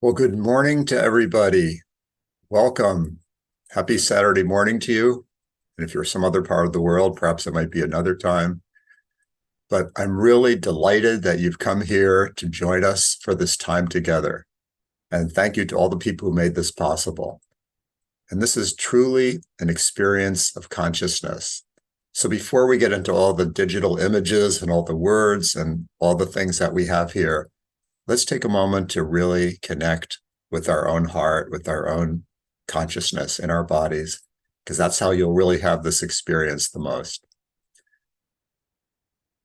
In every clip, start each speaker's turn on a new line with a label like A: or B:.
A: Well, good morning to everybody. Welcome. Happy Saturday morning to you. And if you're some other part of the world, perhaps it might be another time. But I'm really delighted that you've come here to join us for this time together. And thank you to all the people who made this possible. And this is truly an experience of consciousness. So before we get into all the digital images and all the words and all the things that we have here, let's take a moment to really connect with our own heart, with our own consciousness in our bodies, because that's how you'll really have this experience the most.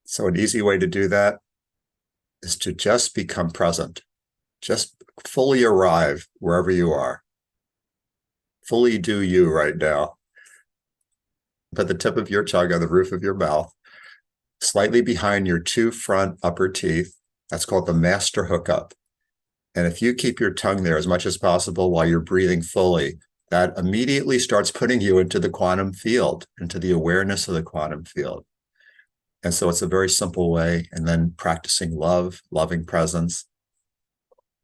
A: So an easy way to do that is to just become present. Just fully arrive wherever you are. Fully do you right now. Put the tip of your tongue on the roof of your mouth, slightly behind your two front upper teeth. That's called the master hookup. And if you keep your tongue there as much as possible while you're breathing fully, that immediately starts putting you into the quantum field, into the awareness of the quantum field. And so it's a very simple way. And then practicing love, loving presence,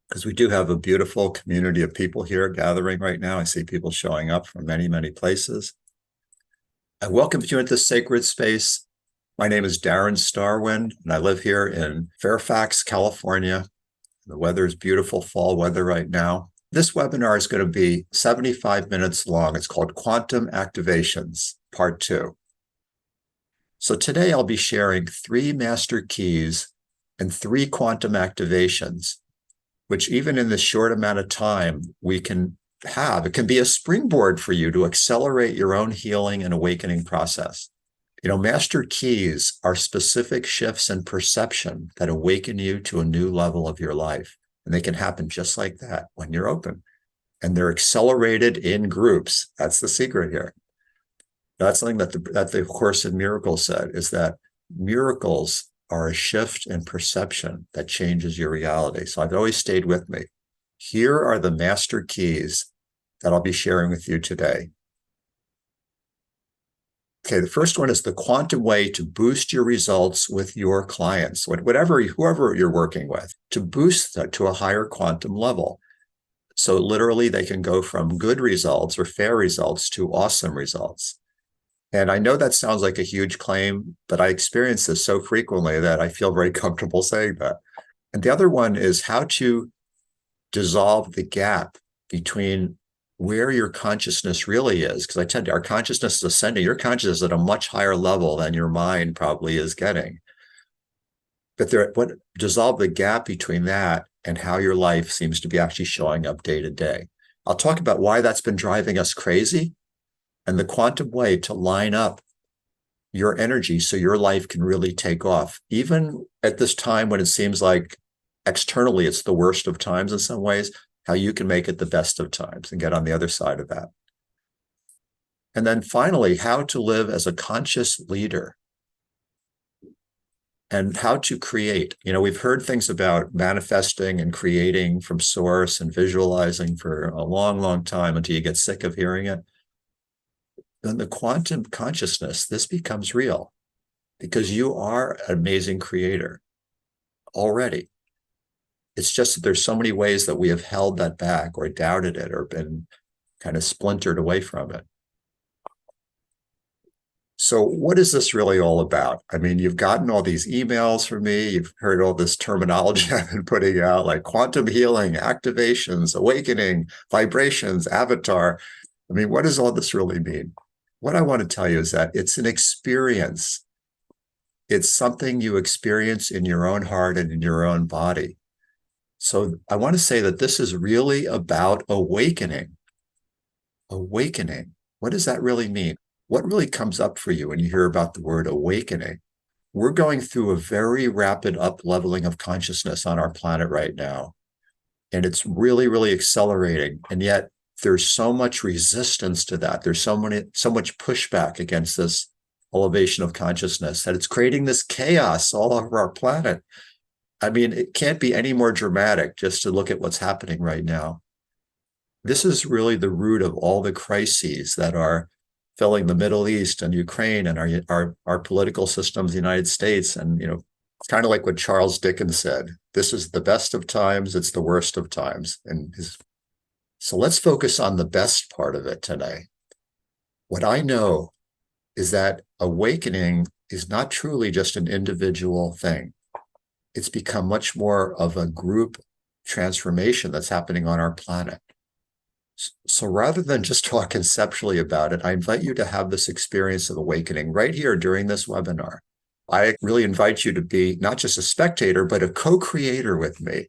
A: because we do have a beautiful community of people here gathering right now. I see people showing up from many, many places. I welcome you into this sacred space. My name is Darren Starwind, and I live here in Fairfax, California. The weather is beautiful, fall weather right now. This webinar is going to be 75 minutes long. It's called Quantum Activations, Part 2. So today I'll be sharing 3 master keys and 3 quantum activations, which even in this short amount of time we can have. It can be a springboard for you to accelerate your own healing and awakening process. You know, master keys are specific shifts in perception that awaken you to a new level of your life. And they can happen just like that when you're open. And they're accelerated in groups. That's the secret here. That's something that the Course in Miracles said, is that miracles are a shift in perception that changes your reality. So I've always stayed with me. Here are the master keys that I'll be sharing with you today. Okay, the first one is the quantum way to boost your results with your clients, whoever you're working with, to boost that to a higher quantum level. So literally they can go from good results or fair results to awesome results. And I know that sounds like a huge claim, but I experience this so frequently that I feel very comfortable saying that. And the other one is how to dissolve the gap between where your consciousness really is. Because I tend to, our consciousness is ascending. Your consciousness is at a much higher level than your mind probably is getting. But what dissolve the gap between that and how your life seems to be actually showing up day to day. I'll talk about why that's been driving us crazy and the quantum way to line up your energy so your life can really take off. Even at this time when it seems like externally it's the worst of times in some ways, how you can make it the best of times and get on the other side of that. And then finally, how to live as a conscious leader and how to create. You know, we've heard things about manifesting and creating from source and visualizing for a long, long time until you get sick of hearing it. Then the quantum consciousness, this becomes real because you are an amazing creator already. It's just that there's so many ways that we have held that back or doubted it or been kind of splintered away from it. So what is this really all about? I mean, you've gotten all these emails from me. You've heard all this terminology I've been putting out, like quantum healing, activations, awakening, vibrations, avatar. I mean, what does all this really mean? What I want to tell you is that it's an experience. It's something you experience in your own heart and in your own body. So I want to say that this is really about awakening. Awakening. What does that really mean? What really comes up for you when you hear about the word awakening? We're going through a very rapid up-leveling of consciousness on our planet right now. And it's really, really accelerating. And yet there's so much resistance to that. There's so much pushback against this elevation of consciousness that it's creating this chaos all over our planet. I mean, it can't be any more dramatic just to look at what's happening right now. This is really the root of all the crises that are filling the Middle East and Ukraine and our political systems, the United States, and It's kind of like what Charles Dickens said. This is the best of times, it's the worst of times. So let's focus on the best part of it today. What I know is that awakening is not truly just an individual thing. It's become much more of a group transformation that's happening on our planet. So rather than just talk conceptually about it, I invite you to have this experience of awakening right here during this webinar. I really invite you to be not just a spectator, but a co-creator with me.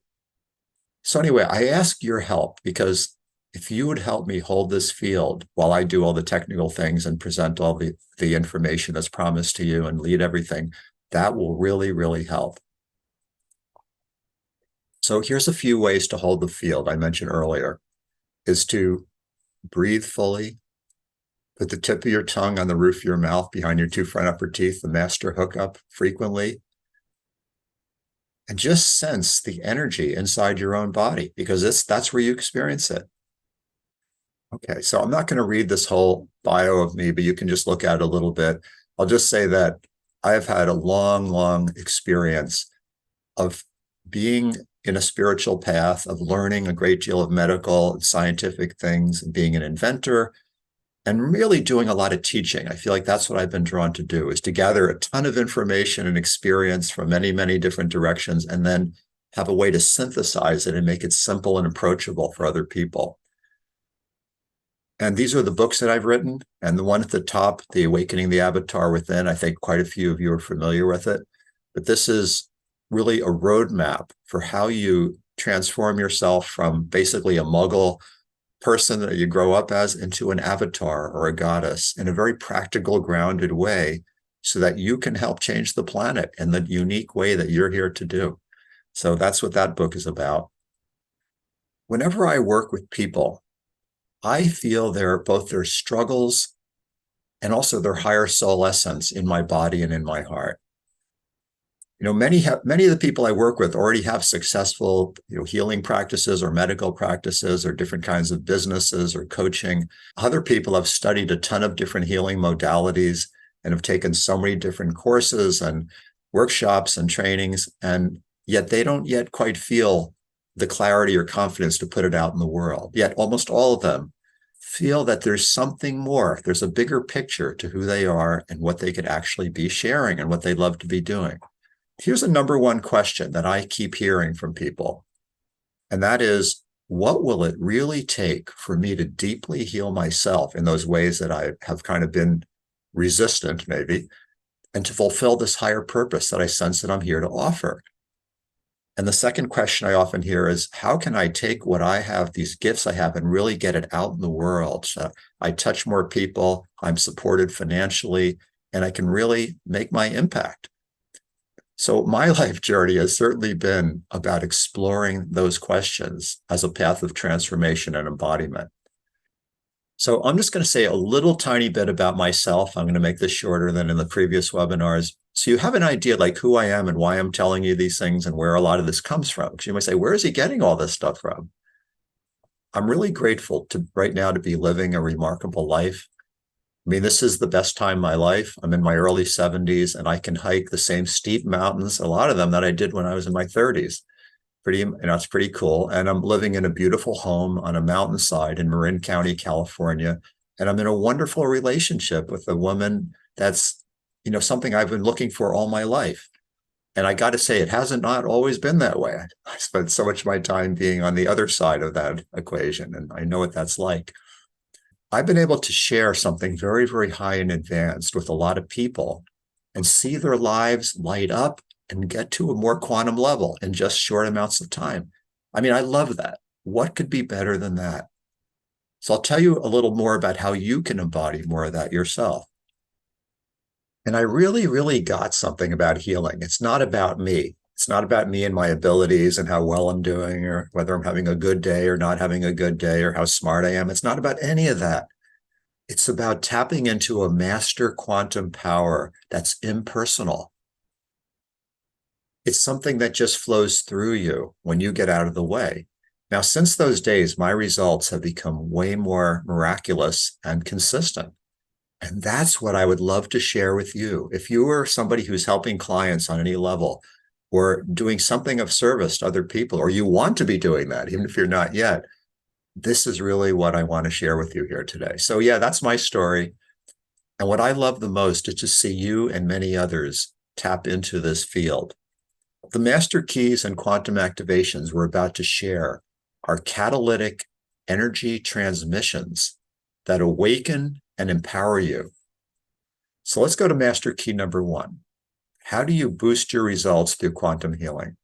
A: So anyway, I ask your help because if you would help me hold this field while I do all the technical things and present all the information that's promised to you and lead everything, that will really, really help. So here's a few ways to hold the field I mentioned earlier, is to breathe fully, put the tip of your tongue on the roof of your mouth behind your two front upper teeth, the master hookup frequently, and just sense the energy inside your own body because that's where you experience it. Okay, so I'm not going to read this whole bio of me, but you can just look at it a little bit. I'll just say that I have had a long, long experience of being in a spiritual path, of learning a great deal of medical and scientific things, and being an inventor, and really doing a lot of teaching. I feel like that's what I've been drawn to do, is to gather a ton of information and experience from many, many different directions, and then have a way to synthesize it and make it simple and approachable for other people. And these are the books that I've written. And the one at the top, The Awakening the Avatar Within, I think quite a few of you are familiar with it. But this is really a roadmap for how you transform yourself from basically a muggle person that you grow up as into an avatar or a goddess in a very practical, grounded way so that you can help change the planet in the unique way that you're here to do. So that's what that book is about. Whenever I work with people, I feel both their struggles and also their higher soul essence in my body and in my heart. You know, many of the people I work with already have successful, healing practices or medical practices or different kinds of businesses or coaching. Other people have studied a ton of different healing modalities and have taken so many different courses and workshops and trainings, and yet they don't yet quite feel the clarity or confidence to put it out in the world. Yet almost all of them feel that there's something more. There's a bigger picture to who they are and what they could actually be sharing and what they'd love to be doing. Here's a number one question that I keep hearing from people, and that is, what will it really take for me to deeply heal myself in those ways that I have kind of been resistant, maybe, and to fulfill this higher purpose that I sense that I'm here to offer? And the second question I often hear is, how can I take what I have, these gifts I have, and really get it out in the world? So I touch more people, I'm supported financially, and I can really make my impact. So my life journey has certainly been about exploring those questions as a path of transformation and embodiment. So I'm just going to say a little tiny bit about myself. I'm going to make this shorter than in the previous webinars, so you have an idea like who I am and why I'm telling you these things and where a lot of this comes from. Because you might say, where is he getting all this stuff from? I'm really grateful right now to be living a remarkable life. I mean, this is the best time of my life. I'm in my early 70s and I can hike the same steep mountains, a lot of them that I did when I was in my 30s. It's pretty cool. And I'm living in a beautiful home on a mountainside in Marin County, California. And I'm in a wonderful relationship with a woman that's, something I've been looking for all my life. And I got to say, it hasn't not always been that way. I spent so much of my time being on the other side of that equation, and I know what that's like. I've been able to share something very, very high and advanced with a lot of people and see their lives light up and get to a more quantum level in just short amounts of time. I mean, I love that. What could be better than that? So I'll tell you a little more about how you can embody more of that yourself. And I really, really got something about healing. It's not about me. It's not about me and my abilities and how well I'm doing or whether I'm having a good day or not having a good day or how smart I am. It's not about any of that. It's about tapping into a master quantum power that's impersonal. It's something that just flows through you when you get out of the way. Now, since those days, my results have become way more miraculous and consistent. And that's what I would love to share with you. If you are somebody who's helping clients on any level, or doing something of service to other people, or you want to be doing that, even if you're not yet, this is really what I want to share with you here today. So yeah, that's my story. And what I love the most is to see you and many others tap into this field. The master keys and quantum activations we're about to share are catalytic energy transmissions that awaken and empower you. So let's go to master key number 1. How do you boost your results through quantum healing?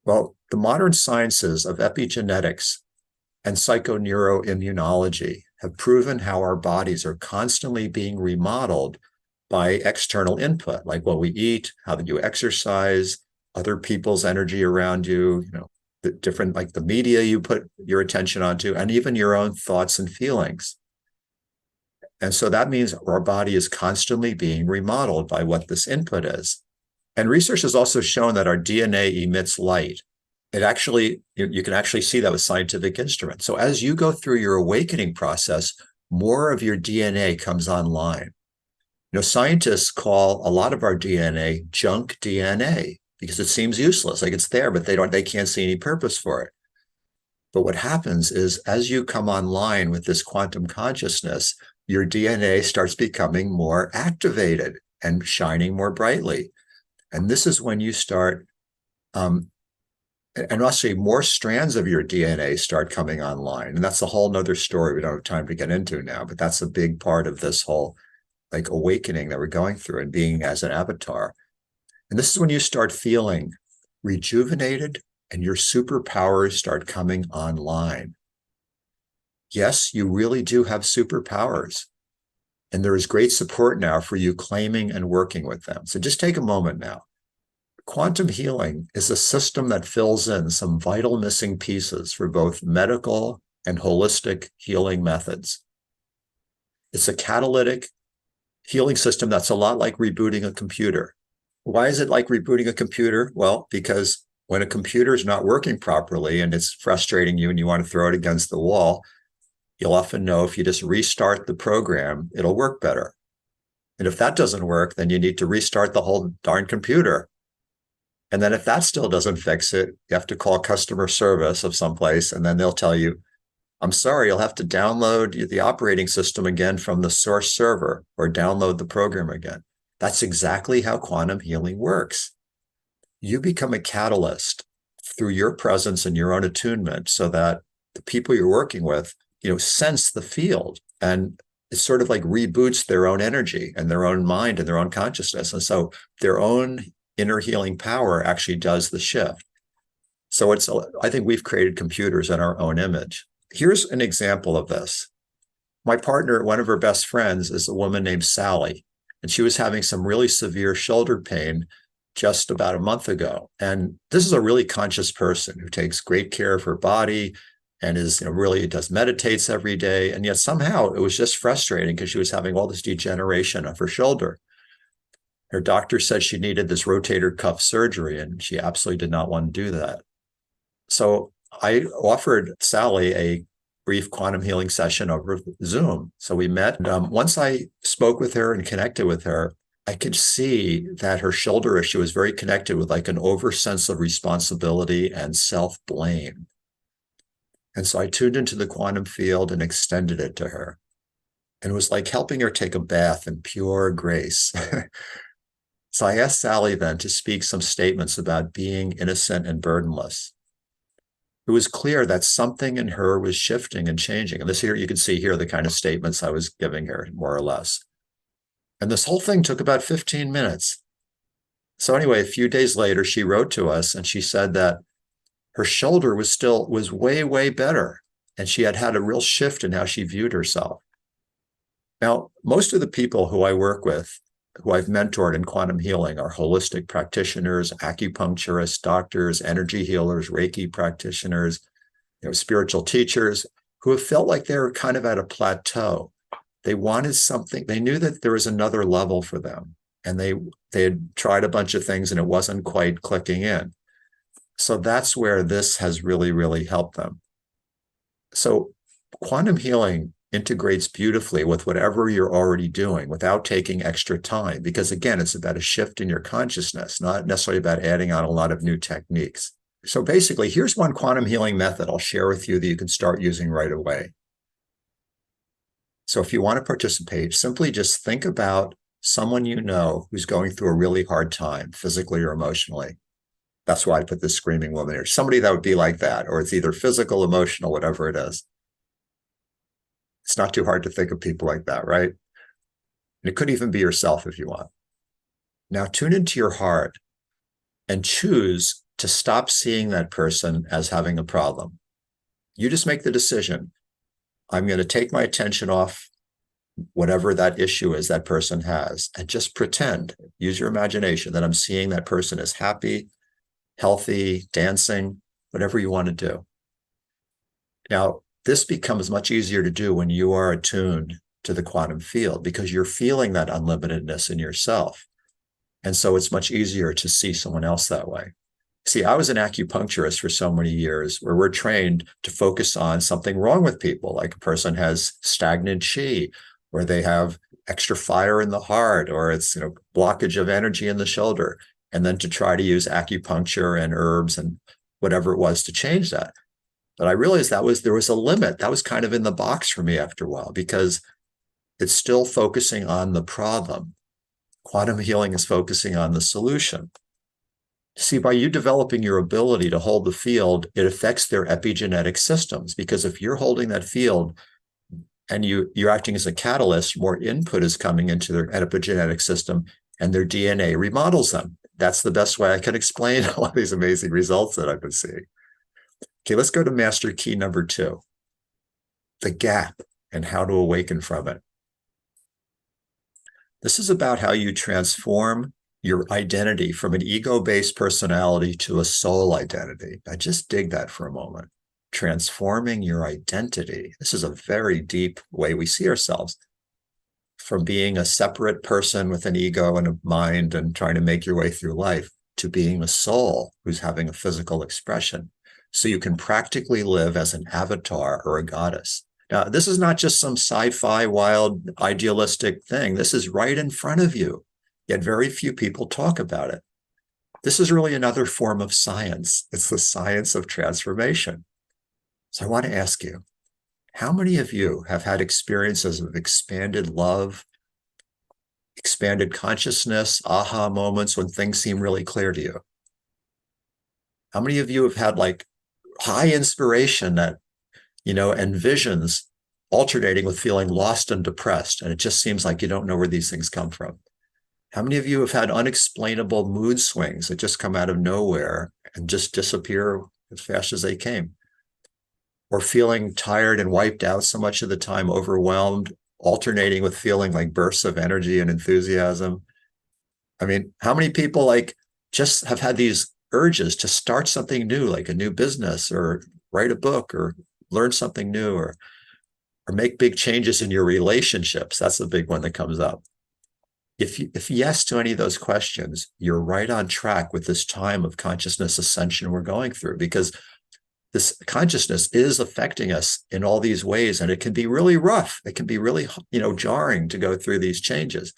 A: Well, the modern sciences of epigenetics and psychoneuroimmunology have proven how our bodies are constantly being remodeled by external input, like what we eat, how you exercise, other people's energy around you, the different, like the media you put your attention onto, and even your own thoughts and feelings. And so that means our body is constantly being remodeled by what this input is. And research has also shown that our DNA emits light. It actually, you can actually see that with scientific instruments. So as you go through your awakening process, more of your DNA comes online. Scientists call a lot of our DNA junk DNA because it seems useless, like it's there, but they can't see any purpose for it. But what happens is as you come online with this quantum consciousness, your DNA starts becoming more activated and shining more brightly. And this is when you start, and also more strands of your DNA start coming online. And that's a whole nother story we don't have time to get into now, but that's a big part of this whole like awakening that we're going through and being as an avatar. And this is when you start feeling rejuvenated and your superpowers start coming online. Yes, you really do have superpowers. And there is great support now for you claiming and working with them. So just take a moment now. Quantum healing is a system that fills in some vital missing pieces for both medical and holistic healing methods. It's a catalytic healing system that's a lot like rebooting a computer. Why is it like rebooting a computer? Well, because when a computer is not working properly and it's frustrating you and you want to throw it against the wall, you'll often know if you just restart the program, it'll work better. And if that doesn't work, then you need to restart the whole darn computer. And then if that still doesn't fix it, you have to call customer service of someplace, and then they'll tell you, I'm sorry, you'll have to download the operating system again from the source server or download the program again. That's exactly how quantum healing works. You become a catalyst through your presence and your own attunement so that the people you're working with, sense the field, and it sort of like reboots their own energy and their own mind and their own consciousness. And so their own inner healing power actually does the shift. So I think we've created computers in our own image. Here's an example of this. My partner, one of her best friends, is a woman named Sally, and she was having some really severe shoulder pain just about a month ago. And this is a really conscious person who takes great care of her body and is really meditates every day. And yet somehow it was just frustrating because she was having all this degeneration of her shoulder. Her doctor said she needed this rotator cuff surgery, and she absolutely did not want to do that. So I offered Sally a brief quantum healing session over Zoom. So we met. And once I spoke with her and connected with her, I could see that her shoulder issue was very connected with like an over sense of responsibility and self-blame. And so I tuned into the quantum field and extended it to her. And it was like helping her take a bath in pure grace. So I asked Sally then to speak some statements about being innocent and burdenless. It was clear that something in her was shifting and changing. And this here, you can see here the kind of statements I was giving her, more or less. And this whole thing took about 15 minutes. So anyway, a few days later, she wrote to us and she said that her shoulder was way, way better. And she had had a real shift in how she viewed herself. Now, most of the people who I work with, who I've mentored in quantum healing, are holistic practitioners, acupuncturists, doctors, energy healers, Reiki practitioners, spiritual teachers who have felt like they were kind of at a plateau. They wanted something. They knew that there was another level for them, and they had tried a bunch of things and it wasn't quite clicking in. So that's where this has really, really helped them. So quantum healing integrates beautifully with whatever you're already doing without taking extra time. Because again, it's about a shift in your consciousness, not necessarily about adding on a lot of new techniques. So basically, here's one quantum healing method I'll share with you that you can start using right away. So if you want to participate, simply just think about someone you know who's going through a really hard time, physically or emotionally. That's why I put this screaming woman here. Somebody that would be like that, or it's either physical, emotional, whatever it is. It's not too hard to think of people like that, right? And it could even be yourself if you want. Now tune into your heart and choose to stop seeing that person as having a problem. You just make the decision. I'm going to take my attention off whatever that issue is that person has and just pretend, use your imagination that I'm seeing that person as happy, healthy, dancing, whatever you want to do. Now, this becomes much easier to do when you are attuned to the quantum field because you're feeling that unlimitedness in yourself. And so it's much easier to see someone else that way. See, I was an acupuncturist for so many years where we're trained to focus on something wrong with people, like a person has stagnant chi, or they have extra fire in the heart, or it's blockage of energy in the shoulder, and then to try to use acupuncture and herbs and whatever it was to change that. But I realized there was a limit. That was kind of in the box for me after a while because it's still focusing on the problem. Quantum healing is focusing on the solution. See, by you developing your ability to hold the field, it affects their epigenetic systems because if you're holding that field and you're acting as a catalyst, more input is coming into their epigenetic system and their DNA remodels them. That's the best way I can explain all of these amazing results that I've been seeing. Okay, let's go to master key number 2, the gap and how to awaken from it. This is about how you transform your identity from an ego-based personality to a soul identity. I just dig that for a moment. Transforming your identity. This is a very deep way we see ourselves. From being a separate person with an ego and a mind and trying to make your way through life to being a soul who's having a physical expression. So you can practically live as an avatar or a goddess. Now, this is not just some sci-fi, wild, idealistic thing. This is right in front of you. Yet very few people talk about it. This is really another form of science. It's the science of transformation. So I want to ask you, how many of you have had experiences of expanded love, expanded consciousness, aha moments when things seem really clear to you? How many of you have had like high inspiration that, and visions alternating with feeling lost and depressed, and it just seems like you don't know where these things come from? How many of you have had unexplainable mood swings that just come out of nowhere and just disappear as fast as they came? Or feeling tired and wiped out so much of the time, overwhelmed, alternating with feeling like bursts of energy and enthusiasm? I mean, how many people like just have had these urges to start something new, like a new business or write a book or learn something new or make big changes in your relationships? That's the big one that comes up. If yes to any of those questions, you're right on track with this time of consciousness ascension we're going through, because this consciousness is affecting us in all these ways, and it can be really rough. It can be really, jarring to go through these changes.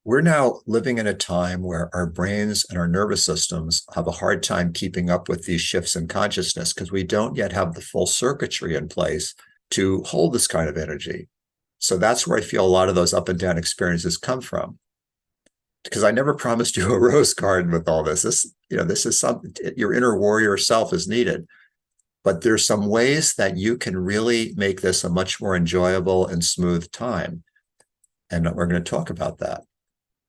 A: We're now living in a time where our brains and our nervous systems have a hard time keeping up with these shifts in consciousness because we don't yet have the full circuitry in place to hold this kind of energy. So that's where I feel a lot of those up and down experiences come from. Because I never promised you a rose garden with all this. This is something, your inner warrior self is needed. But there's some ways that you can really make this a much more enjoyable and smooth time. And we're going to talk about that.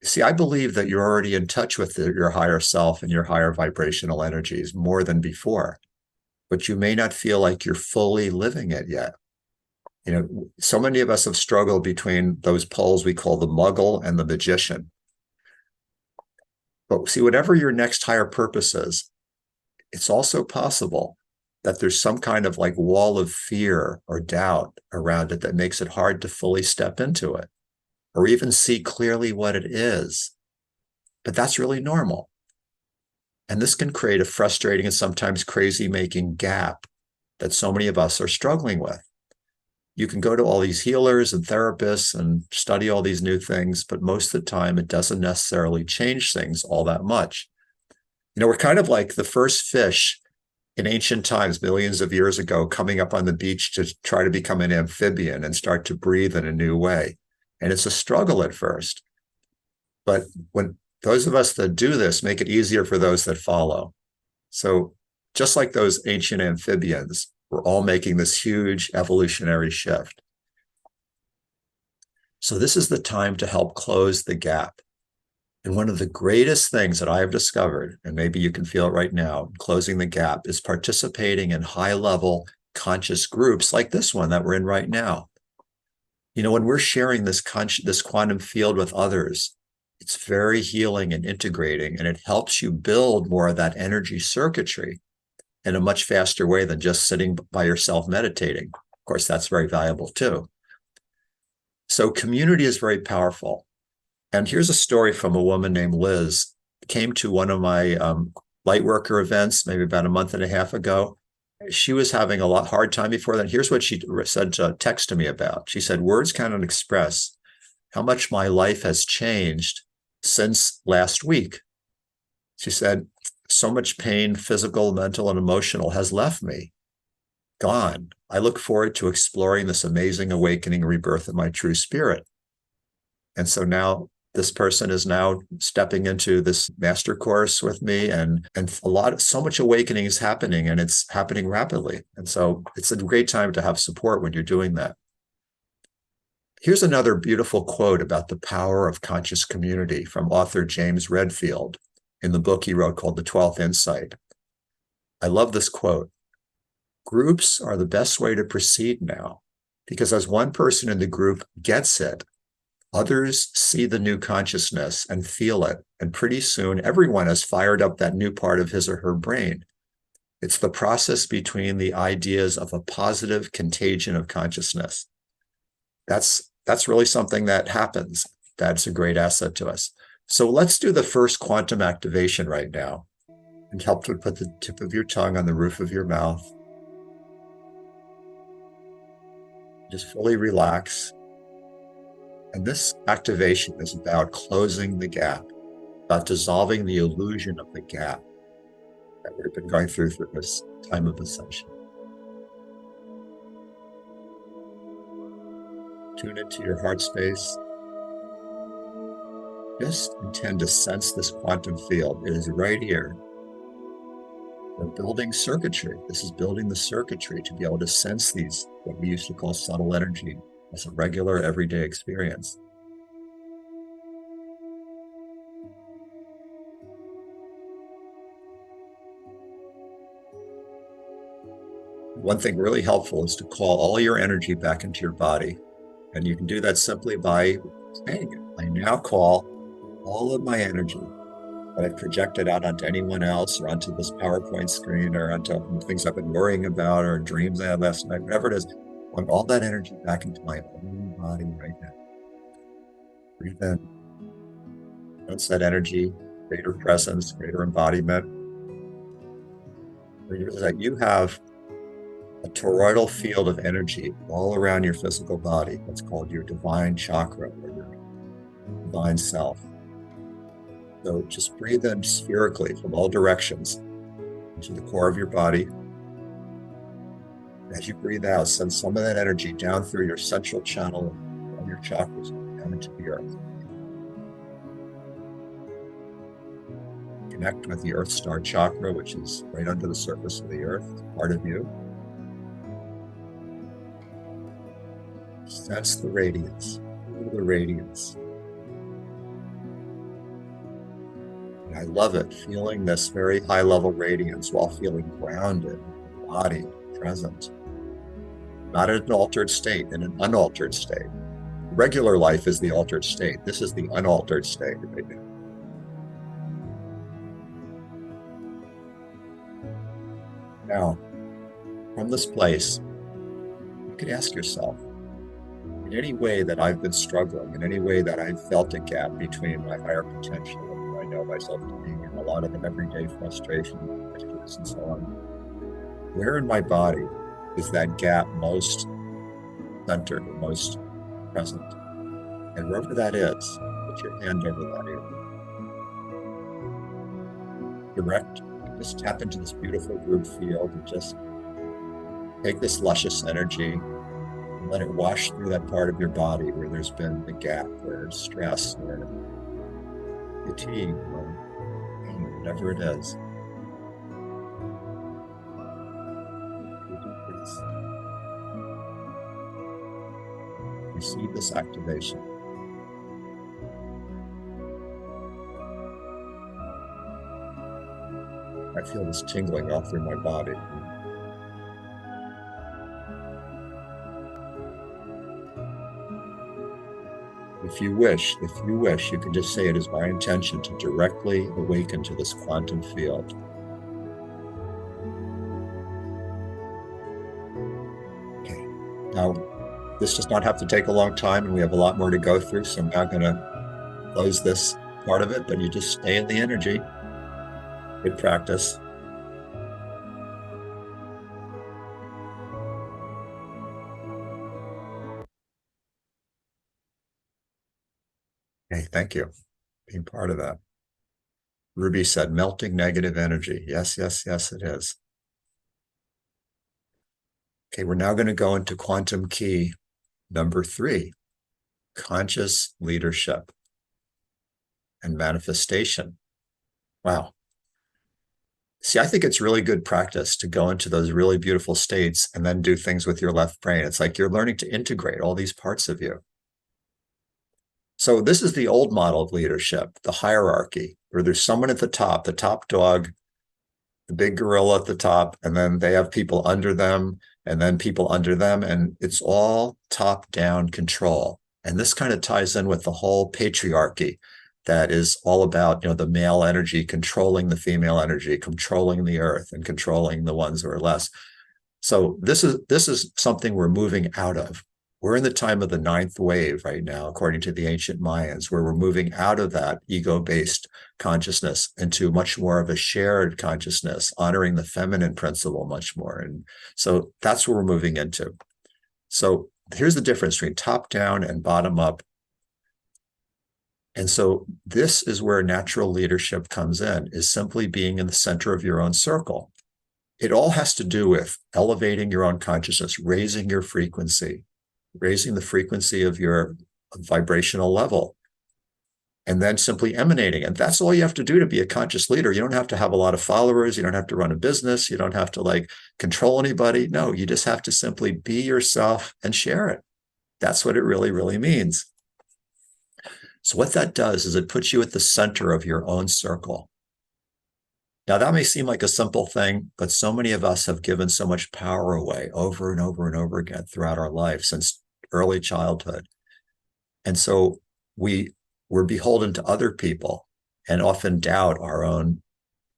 A: See, I believe that you're already in touch with your higher self and your higher vibrational energies more than before. But you may not feel like you're fully living it yet. So many of us have struggled between those poles we call the muggle and the magician. But see, whatever your next higher purpose is, it's also possible that there's some kind of like wall of fear or doubt around it that makes it hard to fully step into it or even see clearly what it is. But that's really normal. And this can create a frustrating and sometimes crazy-making gap that so many of us are struggling with. You can go to all these healers and therapists and study all these new things, but most of the time it doesn't necessarily change things all that much. We're kind of like the first fish in ancient times, millions of years ago, coming up on the beach to try to become an amphibian and start to breathe in a new way. And it's a struggle at first. But when those of us that do this make it easier for those that follow. So just like those ancient amphibians, we're all making this huge evolutionary shift. So this is the time to help close the gap. And one of the greatest things that I have discovered, and maybe you can feel it right now, closing the gap, is participating in high-level conscious groups like this one that we're in right now. When we're sharing this quantum field with others, it's very healing and integrating, and it helps you build more of that energy circuitry in a much faster way than just sitting by yourself meditating. Of course, that's very valuable too. So community is very powerful. And here's a story from a woman named Liz, came to one of my light worker events, maybe about a month and a half ago. She was having a hard time before then. Here's what she said, text to me about. She said, words cannot express how much my life has changed since last week. She said, so much pain, physical, mental, and emotional, has left me, gone. I look forward to exploring this amazing awakening, rebirth of my true spirit. And so now this person is now stepping into this master course with me, and so much awakening is happening, and it's happening rapidly. And so it's a great time to have support when you're doing that. Here's another beautiful quote about the power of conscious community from author James Redfield in the book he wrote called The 12th Insight. I love this quote. Groups are the best way to proceed now, because as one person in the group gets it, others see the new consciousness and feel it, and pretty soon everyone has fired up that new part of his or her brain. It's the process between the ideas of a positive contagion of consciousness. That's really something that happens. That's a great asset to us. So let's do the first quantum activation right now, and help to put the tip of your tongue on the roof of your mouth. Just fully relax. And this activation is about closing the gap, about dissolving the illusion of the gap that we've been going through this time of ascension. Tune into your heart space. Just intend to sense this quantum field. It is right here. We're building circuitry. This is building the circuitry to be able to sense these, what we used to call subtle energy, as a regular everyday experience. One thing really helpful is to call all your energy back into your body. And you can do that simply by saying it. I now call all of my energy that I've projected out onto anyone else, or onto this PowerPoint screen, or onto things I've been worrying about, or dreams I had last night, whatever it is. I want all that energy back into my own body right now. Breathe in. Sense that energy, greater presence, greater embodiment. That you have a toroidal field of energy all around your physical body. That's called your divine chakra, or your divine self. So just breathe in spherically from all directions into the core of your body. As you breathe out, send some of that energy down through your central channel of your chakras down into the earth. Connect with the Earth Star chakra, which is right under the surface of the earth, part of you. Sense the radiance, feel the radiance. And I love it, feeling this very high level radiance while feeling grounded, embodied, present. Not in an altered state, in an unaltered state. Regular life is the altered state. This is the unaltered state right now. Now, from this place, you could ask yourself, in any way that I've been struggling, in any way that I've felt a gap between my higher potential and who I know myself to be, and a lot of an everyday frustration, prejudice, and so on, where in my body is that gap most center, the most present. And wherever that is, put your hand over that area. Direct, just tap into this beautiful root field and just take this luscious energy and let it wash through that part of your body where there's been the gap or stress or fatigue or pain, whatever it is. Receive this activation. I feel this tingling all through my body. If you wish, you can just say it is my intention to directly awaken to this quantum field. Okay, now this does not have to take a long time, and we have a lot more to go through, so I'm not going to close this part of it, but you just stay in the energy. Good practice. Okay, thank you. Being part of that. Ruby said, melting negative energy. Yes, yes, yes, it is. Okay, we're now going to go into quantum key number 3, conscious leadership and manifestation. Wow. See, I think it's really good practice to go into those really beautiful states and then do things with your left brain. It's like you're learning to integrate all these parts of you. So this is the old model of leadership, the hierarchy, where there's someone at the top dog, the big gorilla at the top, and then they have people under them, and then people under them, and it's all top-down control. And this kind of ties in with the whole patriarchy that is all about, the male energy controlling the female energy, controlling the earth, and controlling the ones who are less. So this is something we're moving out of. We're in the time of the 9th wave right now, according to the ancient Mayans, where we're moving out of that ego-based consciousness into much more of a shared consciousness, honoring the feminine principle much more. And so that's where we're moving into. So here's the difference between top-down and bottom-up. And so this is where natural leadership comes in, is simply being in the center of your own circle. It all has to do with elevating your own consciousness, raising your frequency, raising the frequency of your vibrational level, and then simply emanating. And that's all you have to do to be a conscious leader. You don't have to have a lot of followers. You don't have to run a business. You don't have to control anybody. No, you just have to simply be yourself and share it. That's what it really, really means. So what that does is it puts you at the center of your own circle. Now, that may seem like a simple thing, but so many of us have given so much power away over and over and over again throughout our life since early childhood. And so we're beholden to other people and often doubt our own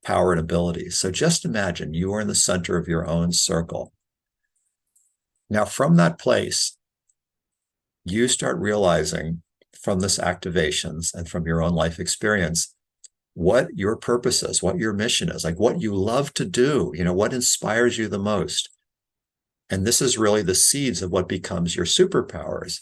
A: power and abilities. So just imagine you are in the center of your own circle. Now, from that place, you start realizing from this activations and from your own life experience what your purpose is, what your mission is, what you love to do, what inspires you the most. And this is really the seeds of what becomes your superpowers.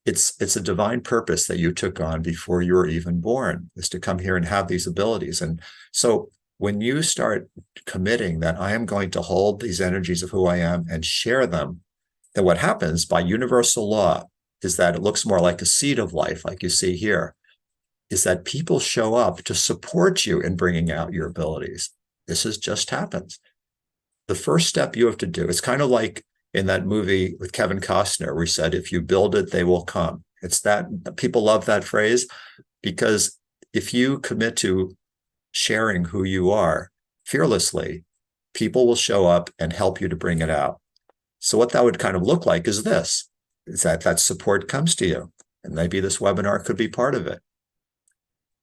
A: It's a divine purpose that you took on before you were even born, is to come here and have these abilities. And so when you start committing that I am going to hold these energies of who I am and share them, then what happens by universal law is that it looks more like a seed of life, like you see here, is that people show up to support you in bringing out your abilities. This has just happened. The first step you have to do, it's kind of like in that movie with Kevin Costner, where he said, if you build it, they will come. It's that people love that phrase, because if you commit to sharing who you are fearlessly, people will show up and help you to bring it out. So what that would kind of look like is this, is that support comes to you. And maybe this webinar could be part of it.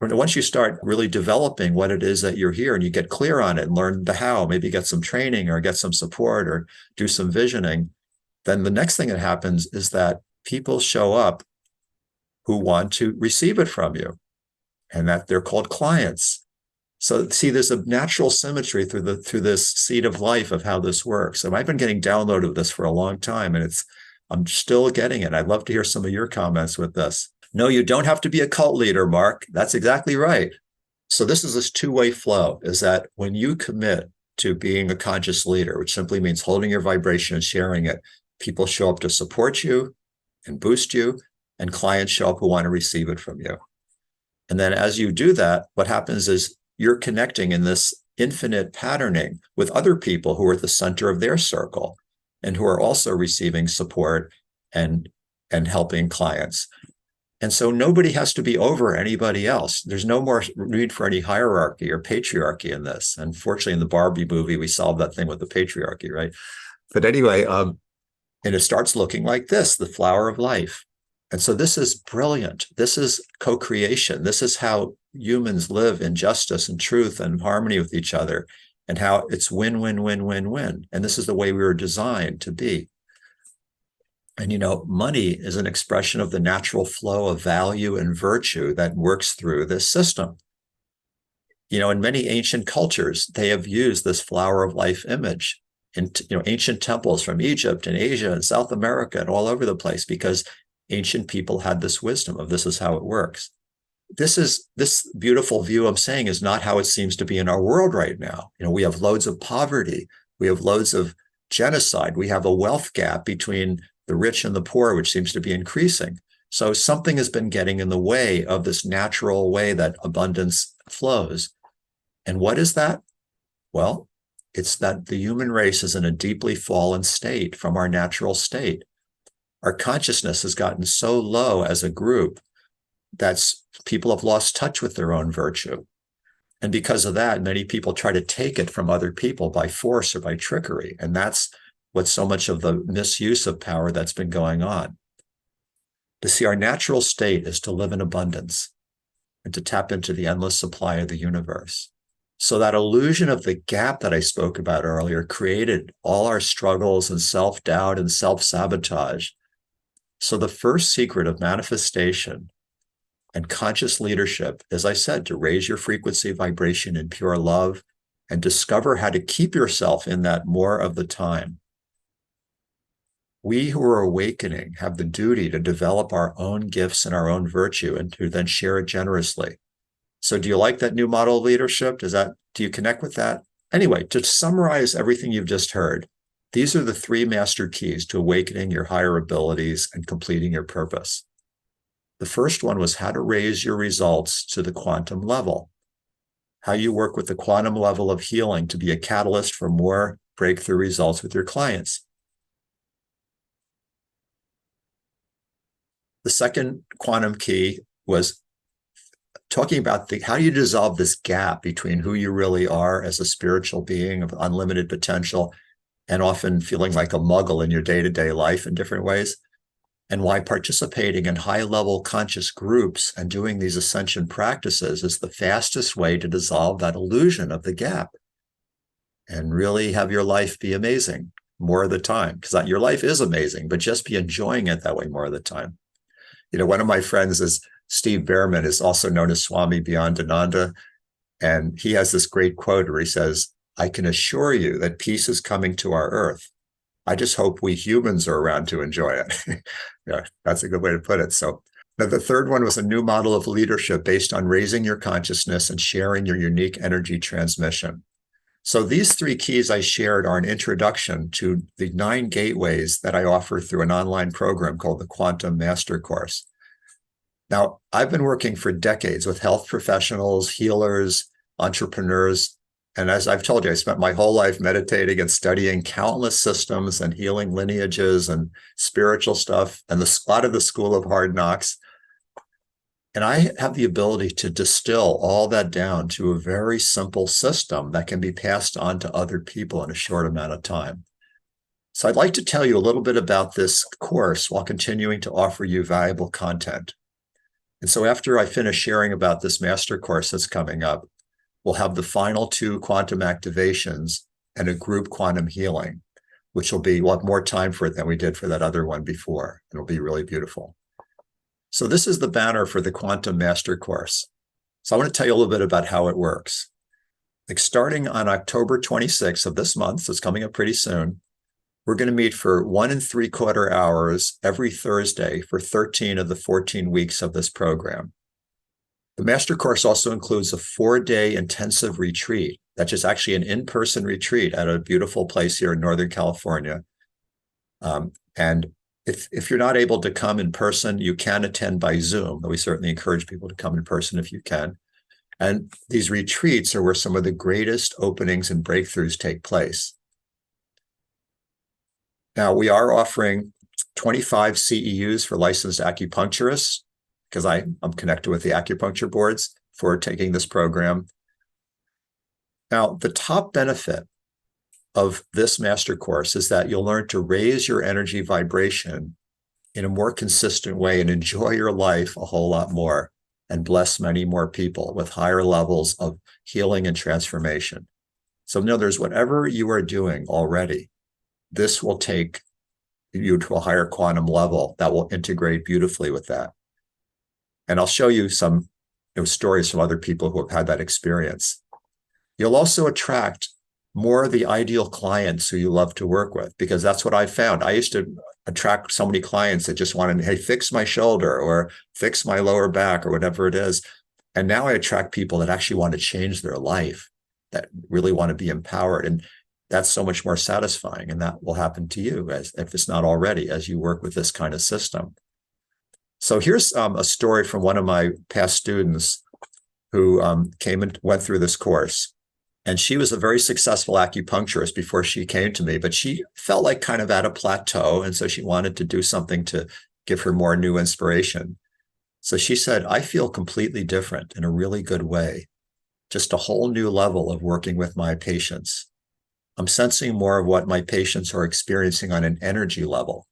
A: Once you start really developing what it is that you're here and you get clear on it and learn the how, maybe get some training or get some support or do some visioning, then the next thing that happens is that people show up who want to receive it from you, and that they're called clients. So see, there's a natural symmetry through this seed of life of how this works. And I've been getting download of this for a long time, and I'm still getting it. I'd love to hear some of your comments with this. No, you don't have to be a cult leader, Mark. That's exactly right. So this is this two-way flow, is that when you commit to being a conscious leader, which simply means holding your vibration and sharing it, people show up to support you and boost you, and clients show up who want to receive it from you. And then as you do that, what happens is you're connecting in this infinite patterning with other people who are at the center of their circle and who are also receiving support and helping clients. And so nobody has to be over anybody else. There's no more need for any hierarchy or patriarchy in this. Unfortunately, in the Barbie movie, we solved that thing with the patriarchy, right? But anyway, and it starts looking like this, the flower of life. And so this is brilliant. This is co-creation. This is how humans live in justice and truth and harmony with each other, and how it's win, win, win, win, win. And this is the way we were designed to be. And, you know, money is an expression of the natural flow of value and virtue that works through this system. You know, in many ancient cultures, they have used this flower of life image in, you know, ancient temples from Egypt and Asia and South America and all over the place, because ancient people had this wisdom of this is how it works. This beautiful view I'm saying is not how it seems to be in our world right now. You know, we have loads of poverty. We have loads of genocide. We have a wealth gap between the rich and the poor, which seems to be increasing. So something has been getting in the way of this natural way that abundance flows. And what is that? Well, it's that the human race is in a deeply fallen state from our natural state. Our consciousness has gotten so low as a group that people have lost touch with their own virtue. And because of that, many people try to take it from other people by force or by trickery. And that's what so much of the misuse of power that's been going on. To see, our natural state is to live in abundance and to tap into the endless supply of the universe. So that illusion of the gap that I spoke about earlier created all our struggles and self-doubt and self-sabotage. So the first secret of manifestation and conscious leadership, as I said, to raise your frequency vibration in pure love and discover how to keep yourself in that more of the time. We who are awakening have the duty to develop our own gifts and our own virtue and to then share it generously. So do you like that new model of leadership? Do you connect with that? Anyway, to summarize everything you've just heard, these are the three master keys to awakening your higher abilities and completing your purpose. The first one was how to raise your results to the quantum level, how you work with the quantum level of healing to be a catalyst for more breakthrough results with your clients. The second quantum key was talking about how do you dissolve this gap between who you really are as a spiritual being of unlimited potential and often feeling like a muggle in your day-to-day life in different ways, and why participating in high-level conscious groups and doing these ascension practices is the fastest way to dissolve that illusion of the gap and really have your life be amazing more of the time, because your life is amazing, but just be enjoying it that way more of the time. You know, one of my friends is Steve Behrman, is also known as Swami Beyondananda. And he has this great quote where he says, "I can assure you that peace is coming to our earth. I just hope we humans are around to enjoy it." Yeah, that's a good way to put it. So the third one was a new model of leadership based on raising your consciousness and sharing your unique energy transmission. So these three keys I shared are an introduction to the 9 gateways that I offer through an online program called the Quantum Master Course. Now, I've been working for decades with health professionals, healers, entrepreneurs, and as I've told you, I spent my whole life meditating and studying countless systems and healing lineages and spiritual stuff, and a lot of the School of Hard Knocks. And I have the ability to distill all that down to a very simple system that can be passed on to other people in a short amount of time. So I'd like to tell you a little bit about this course while continuing to offer you valuable content. And so after I finish sharing about this master course that's coming up, we'll have the final 2 quantum activations and a group quantum healing, which we'll have more time for it than we did for that other one before. It'll be really beautiful. So this is the banner for the Quantum Master Course. So I want to tell you a little bit about how it works. Like starting on October 26th of this month, so it's coming up pretty soon, We're going to meet for 1.75 hours every Thursday for 13 of the 14 weeks of this program. The master course also includes a 4-day intensive retreat. That's just actually an in-person retreat at a beautiful place here in Northern California. And if you're not able to come in person, you can attend by Zoom. We certainly encourage people to come in person if you can. And these retreats are where some of the greatest openings and breakthroughs take place. Now, we are offering 25 CEUs for licensed acupuncturists, because I'm connected with the acupuncture boards for taking this program. Now, the top benefit of this master course is that you'll learn to raise your energy vibration in a more consistent way and enjoy your life a whole lot more and bless many more people with higher levels of healing and transformation. So in other words, whatever you are doing already, this will take you to a higher quantum level that will integrate beautifully with that. And I'll show you some stories from other people who have had that experience. You'll also attract more of the ideal clients who you love to work with, because that's what I found. I used to attract so many clients that just wanted, hey, fix my shoulder or fix my lower back or whatever it is. And now I attract people that actually want to change their life, that really want to be empowered. And that's so much more satisfying. And that will happen to you, as if it's not already, as you work with this kind of system. So here's a story from one of my past students who came and went through this course. And she was a very successful acupuncturist before she came to me, but she felt like kind of at a plateau. And so she wanted to do something to give her more new inspiration. So she said, I feel completely different in a really good way, just a whole new level of working with my patients. I'm sensing more of what my patients are experiencing on an energy level.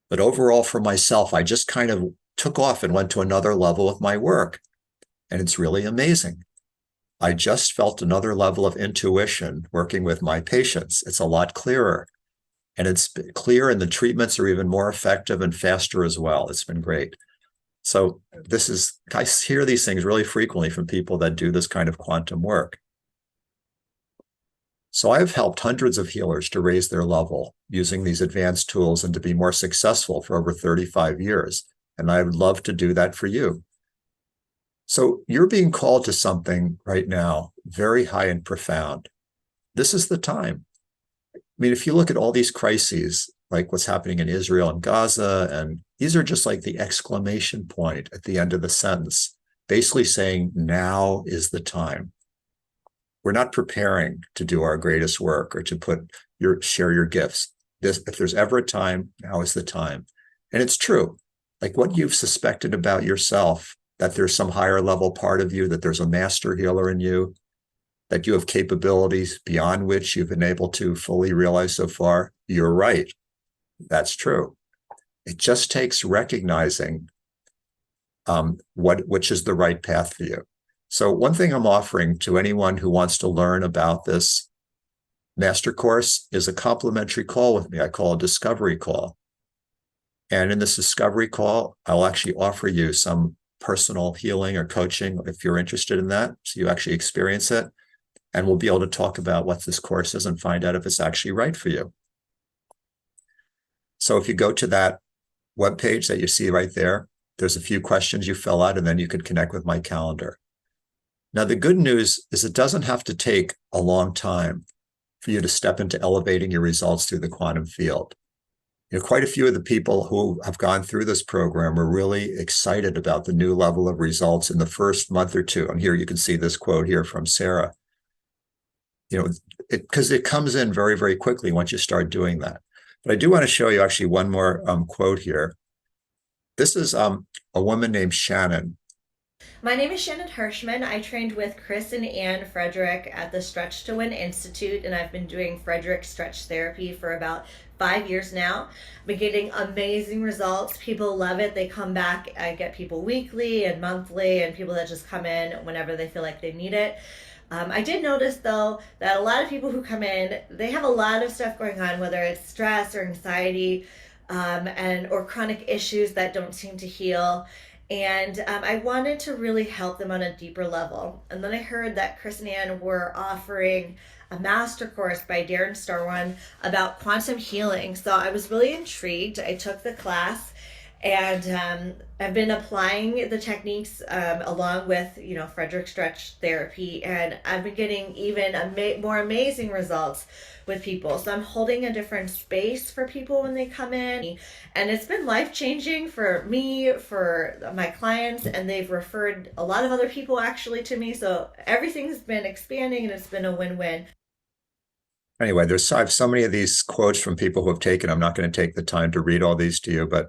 A: But overall, for myself, I just kind of took off and went to another level with my work. And it's really amazing. I just felt another level of intuition working with my patients. It's a lot clearer. And it's clear, and the treatments are even more effective and faster as well. It's been great. So I hear these things really frequently from people that do this kind of quantum work. So I've helped hundreds of healers to raise their level using these advanced tools and to be more successful for over 35 years. And I would love to do that for you. So you're being called to something right now, very high and profound. This is the time. I mean, if you look at all these crises, like what's happening in Israel and Gaza, and these are just like the exclamation point at the end of the sentence, basically saying now is the time. We're not preparing to do our greatest work or to share your gifts. If there's ever a time, now is the time. And it's true. Like what you've suspected about yourself, that there's some higher level part of you, that there's a master healer in you, that you have capabilities beyond which you've been able to fully realize so far. You're right. That's true. It just takes recognizing which is the right path for you. So one thing I'm offering to anyone who wants to learn about this master course is a complimentary call with me. I call a discovery call. And in this discovery call, I'll actually offer you some personal healing or coaching if you're interested in that, so you actually experience it. And we'll be able to talk about what this course is and find out if it's actually right for you. So if you go to that webpage that you see right there, there's a few questions you fill out, and then you can connect with my calendar. Now, the good news is it doesn't have to take a long time for you to step into elevating your results through the quantum field. Quite a few of the people who have gone through this program are really excited about the new level of results in the first month or two. And here you can see this quote here from Sarah. Because it comes in very, very quickly once you start doing that. But I do want to show you actually one more quote here. This is a woman named Shannon.
B: My name is Shannon Hirschman. I trained with Chris and Ann Frederick at the Stretch to Win Institute, and I've been doing Frederick stretch therapy for about 5 years now. I've been getting amazing results. People love it. They come back. I get people weekly and monthly, and people that just come in whenever they feel like they need it. I did notice though that a lot of people who come in, they have a lot of stuff going on, whether it's stress or anxiety, or chronic issues that don't seem to heal. And I wanted to really help them on a deeper level. And then I heard that Chris and Ann were offering a master course by Darren Starwan about quantum healing. So I was really intrigued. I took the class, and I've been applying the techniques along with Frederick stretch therapy, and I've been getting even more amazing results with people. So I'm holding a different space for people when they come in, and it's been life changing for me, for my clients, and they've referred a lot of other people actually to me. So everything's been expanding, and it's been a win-win.
A: Anyway, I have so many of these quotes from people who have taken. I'm not going to take the time to read all these to you, but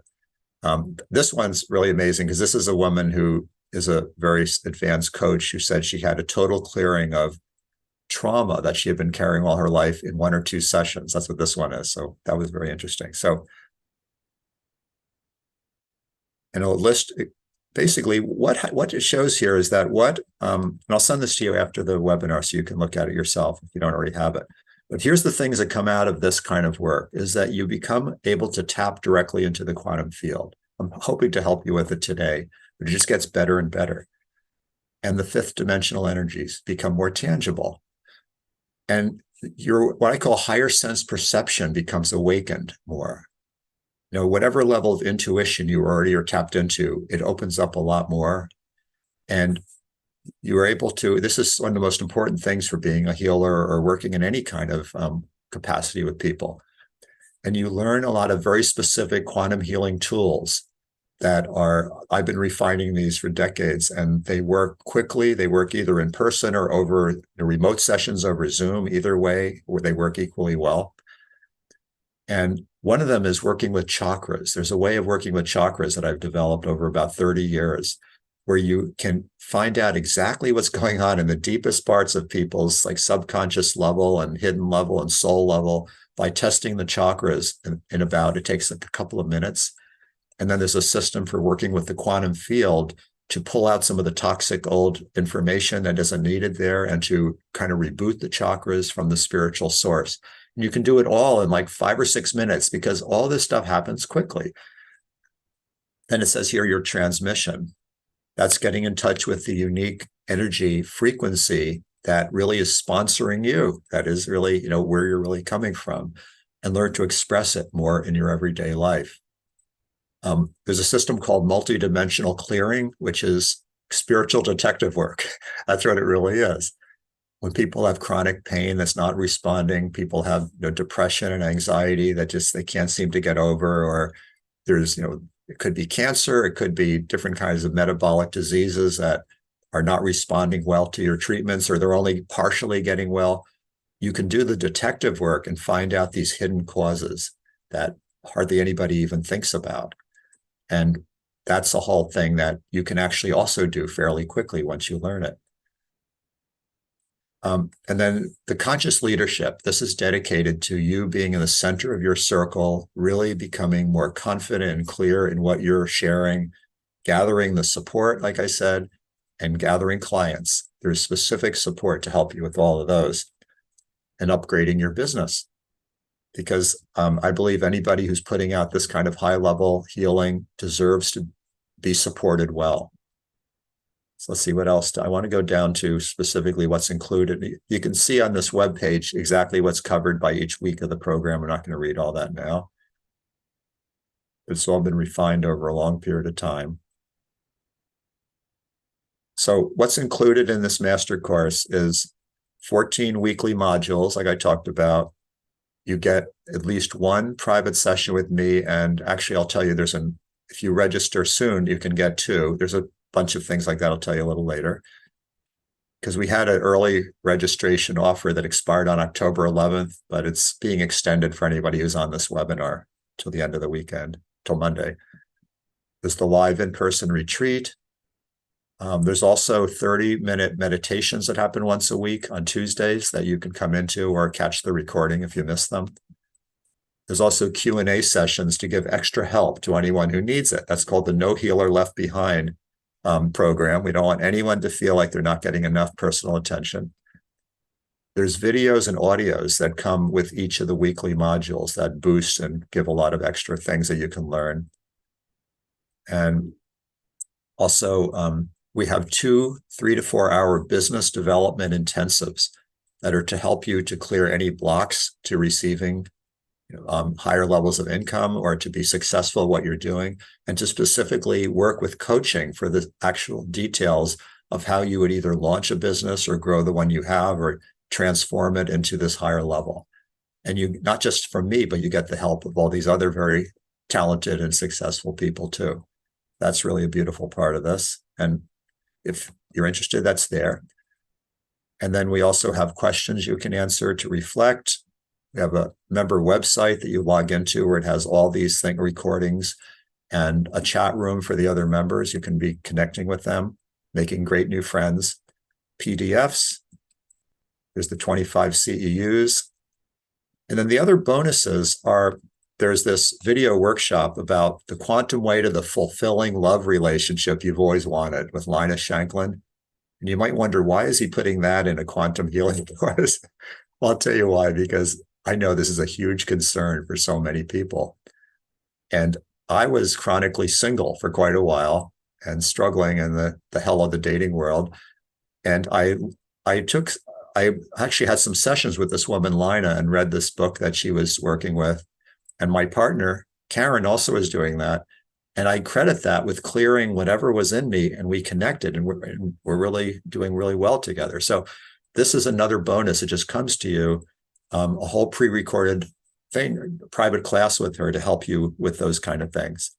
A: this one's really amazing because this is a woman who is a very advanced coach who said she had a total clearing of trauma that she had been carrying all her life in 1 or 2 sessions. That's what this one is. So that was very interesting. So, and it'll list basically what it shows here is that and I'll send this to you after the webinar so you can look at it yourself if you don't already have it. But here's the things that come out of this kind of work is that you become able to tap directly into the quantum field. I'm hoping to help you with it today, but it just gets better and better. And the 5th dimensional energies become more tangible. And your what I call higher sense perception becomes awakened more. Whatever level of intuition you already are tapped into, it opens up a lot more. And you are able to, this is one of the most important things for being a healer or working in any kind of capacity with people. And you learn a lot of very specific quantum healing tools I've been refining these for decades, and they work quickly. They work either in person or over remote sessions over Zoom, either way, where they work equally well. And one of them is working with chakras. There's a way of working with chakras that I've developed over about 30 years, where you can find out exactly what's going on in the deepest parts of people's subconscious level and hidden level and soul level by testing the chakras it takes a couple of minutes. And then there's a system for working with the quantum field to pull out some of the toxic old information that isn't needed there and to kind of reboot the chakras from the spiritual source. And you can do it all in 5 or 6 minutes because all this stuff happens quickly. Then it says here your transmission. That's getting in touch with the unique energy frequency that really is sponsoring you. That is really, where you're really coming from, and learn to express it more in your everyday life. There's a system called multidimensional clearing, which is spiritual detective work. That's what it really is. When people have chronic pain that's not responding, people have depression and anxiety that they can't seem to get over, or there's, it could be cancer, it could be different kinds of metabolic diseases that are not responding well to your treatments, or they're only partially getting well. You can do the detective work and find out these hidden causes that hardly anybody even thinks about. And that's a whole thing that you can actually also do fairly quickly once you learn it. And then the conscious leadership, this is dedicated to you being in the center of your circle, really becoming more confident and clear in what you're sharing, gathering the support, like I said, and gathering clients. There's specific support to help you with all of those, and upgrading your business. Because I believe anybody who's putting out this kind of high-level healing deserves to be supported well. So let's see what else. I want to go down to specifically what's included. You can see on this webpage exactly what's covered by each week of the program. We're not going to read all that now. It's all been refined over a long period of time. So what's included in this master course is 14 weekly modules, like I talked about. You get at least 1 private session with me. And actually, I'll tell you, if you register soon, you can get 2. There's a bunch of things like that I'll tell you a little later. Because we had an early registration offer that expired on October 11th, but it's being extended for anybody who's on this webinar till the end of the weekend, till Monday. There's the live in-person retreat. There's also 30-minute meditations that happen once a week on Tuesdays that you can come into or catch the recording if you miss them. There's also Q&A sessions to give extra help to anyone who needs it. That's called the No Healer Left Behind program. We don't want anyone to feel like they're not getting enough personal attention. There's videos and audios that come with each of the weekly modules that boost and give a lot of extra things that you can learn. And also, we have 2 3 to 4 hour business development intensives that are to help you to clear any blocks to receiving higher levels of income or to be successful at what you're doing, and to specifically work with coaching for the actual details of how you would either launch a business or grow the one you have or transform it into this higher level. And you, not just from me, but you get the help of all these other very talented and successful people too. That's really a beautiful part of this. And if you're interested, that's there. And then we also have questions you can answer to reflect. We have a member website that you log into where it has all these recordings and a chat room for the other members. You can be connecting with them, making great new friends. PDFs. There's the 25 CEUs. And then the other bonuses are, there's this video workshop about the quantum way to the fulfilling love relationship you've always wanted with Linus Shanklin. And you might wonder, why is he putting that in a quantum healing course? Well, I'll tell you why, because I know this is a huge concern for so many people. And I was chronically single for quite a while and struggling in the hell of the dating world. And I actually had some sessions with this woman, Lina, and read this book that she was working with. And my partner, Karen, also is doing that. And I credit that with clearing whatever was in me, and we connected, and we're really doing really well together. So this is another bonus. It just comes to you, a whole pre-recorded thing, private class with her to help you with those kind of things.